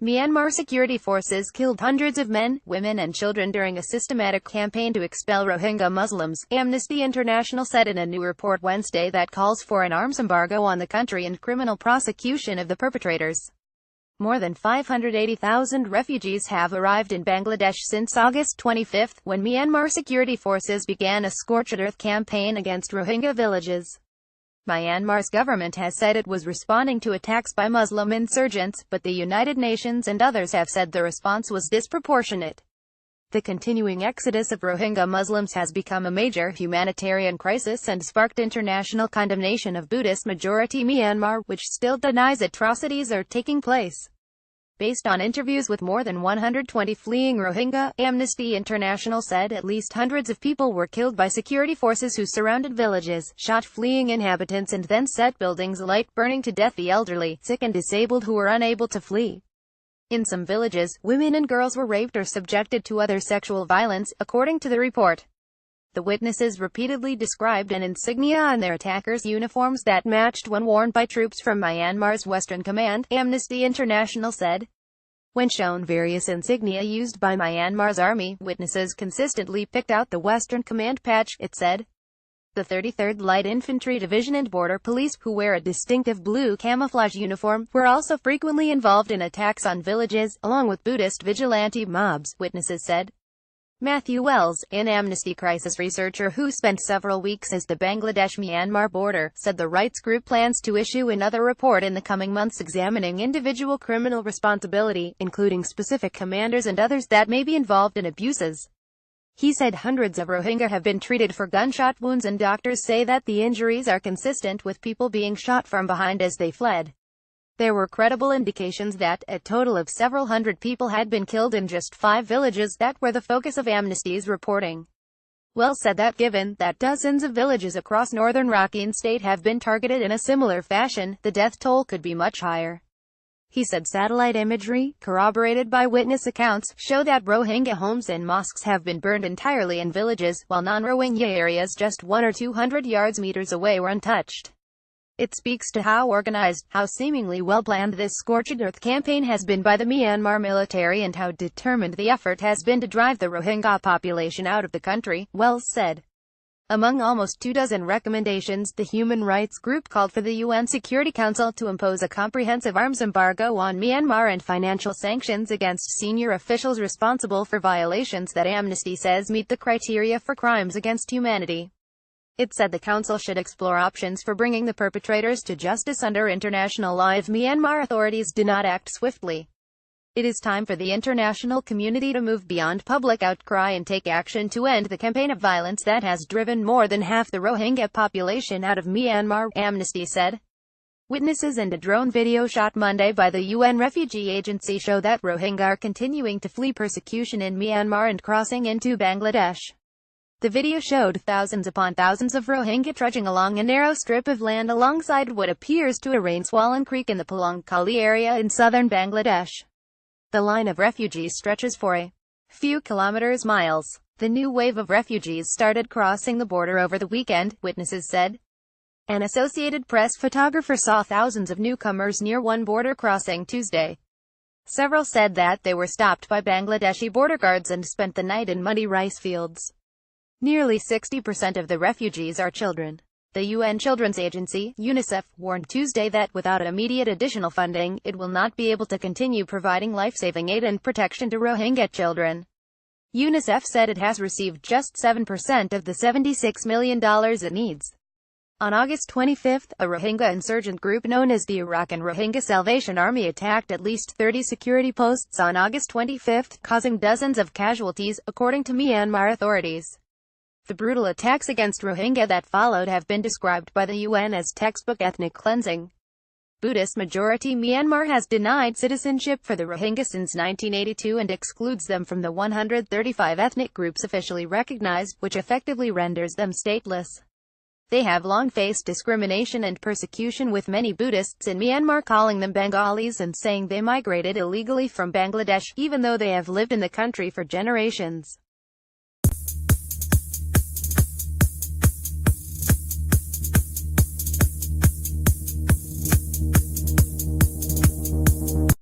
Myanmar security forces killed hundreds of men, women and children during a systematic campaign to expel Rohingya Muslims, Amnesty International said in a new report Wednesday that calls for an arms embargo on the country and criminal prosecution of the perpetrators. More than 580,000 refugees have arrived in Bangladesh since August 25, when Myanmar security forces began a scorched earth campaign against Rohingya villages. Myanmar's government has said it was responding to attacks by Muslim insurgents, but the United Nations and others have said the response was disproportionate. The continuing exodus of Rohingya Muslims has become a major humanitarian crisis and sparked international condemnation of Buddhist-majority Myanmar, which still denies atrocities are taking place. Based on interviews with more than 120 fleeing Rohingya, Amnesty International said at least hundreds of people were killed by security forces who surrounded villages, shot fleeing inhabitants and then set buildings alight, burning to death the elderly, sick and disabled who were unable to flee. In some villages, women and girls were raped or subjected to other sexual violence, according to the report. The witnesses repeatedly described an insignia on their attackers' uniforms that matched one worn by troops from Myanmar's Western Command, Amnesty International said. When shown various insignia used by Myanmar's army, witnesses consistently picked out the Western Command patch, it said. The 33rd Light Infantry Division and Border Police, who wear a distinctive blue camouflage uniform, were also frequently involved in attacks on villages, along with Buddhist vigilante mobs, witnesses said. Matthew Wells, an Amnesty crisis researcher who spent several weeks at the Bangladesh-Myanmar border, said the rights group plans to issue another report in the coming months examining individual criminal responsibility, including specific commanders and others that may be involved in abuses. He said hundreds of Rohingya have been treated for gunshot wounds and doctors say that the injuries are consistent with people being shot from behind as they fled. There were credible indications that a total of several hundred people had been killed in just 5 villages that were the focus of Amnesty's reporting. Wells said that given that dozens of villages across northern Rakhine state have been targeted in a similar fashion, the death toll could be much higher. He said satellite imagery, corroborated by witness accounts, show that Rohingya homes and mosques have been burned entirely in villages, while non-Rohingya areas just 100 or 200 meters away were untouched. It speaks to how organized, how seemingly well-planned this scorched earth campaign has been by the Myanmar military and how determined the effort has been to drive the Rohingya population out of the country, Wells said. Among almost 24 recommendations, the human rights group called for the UN Security Council to impose a comprehensive arms embargo on Myanmar and financial sanctions against senior officials responsible for violations that Amnesty says meet the criteria for crimes against humanity. It said the council should explore options for bringing the perpetrators to justice under international law if Myanmar authorities do not act swiftly. It is time for the international community to move beyond public outcry and take action to end the campaign of violence that has driven more than half the Rohingya population out of Myanmar, Amnesty said. Witnesses and a drone video shot Monday by the UN Refugee Agency show that Rohingya are continuing to flee persecution in Myanmar and crossing into Bangladesh. The video showed thousands upon thousands of Rohingya trudging along a narrow strip of land alongside what appears to a rain-swollen creek in the Palang Kali area in southern Bangladesh. The line of refugees stretches for a few miles. The new wave of refugees started crossing the border over the weekend, witnesses said. An Associated Press photographer saw thousands of newcomers near one border crossing Tuesday. Several said that they were stopped by Bangladeshi border guards and spent the night in muddy rice fields. Nearly 60% of the refugees are children. The UN Children's Agency, UNICEF, warned Tuesday that without immediate additional funding, it will not be able to continue providing life-saving aid and protection to Rohingya children. UNICEF said it has received just 7% of the $76 million it needs. On August 25, a Rohingya insurgent group known as the Arakan Rohingya Salvation Army attacked at least 30 security posts on August 25, causing dozens of casualties, according to Myanmar authorities. The brutal attacks against Rohingya that followed have been described by the UN as textbook ethnic cleansing. Buddhist-majority Myanmar has denied citizenship for the Rohingya since 1982 and excludes them from the 135 ethnic groups officially recognized, which effectively renders them stateless. They have long faced discrimination and persecution, with many Buddhists in Myanmar calling them Bengalis and saying they migrated illegally from Bangladesh, even though they have lived in the country for generations.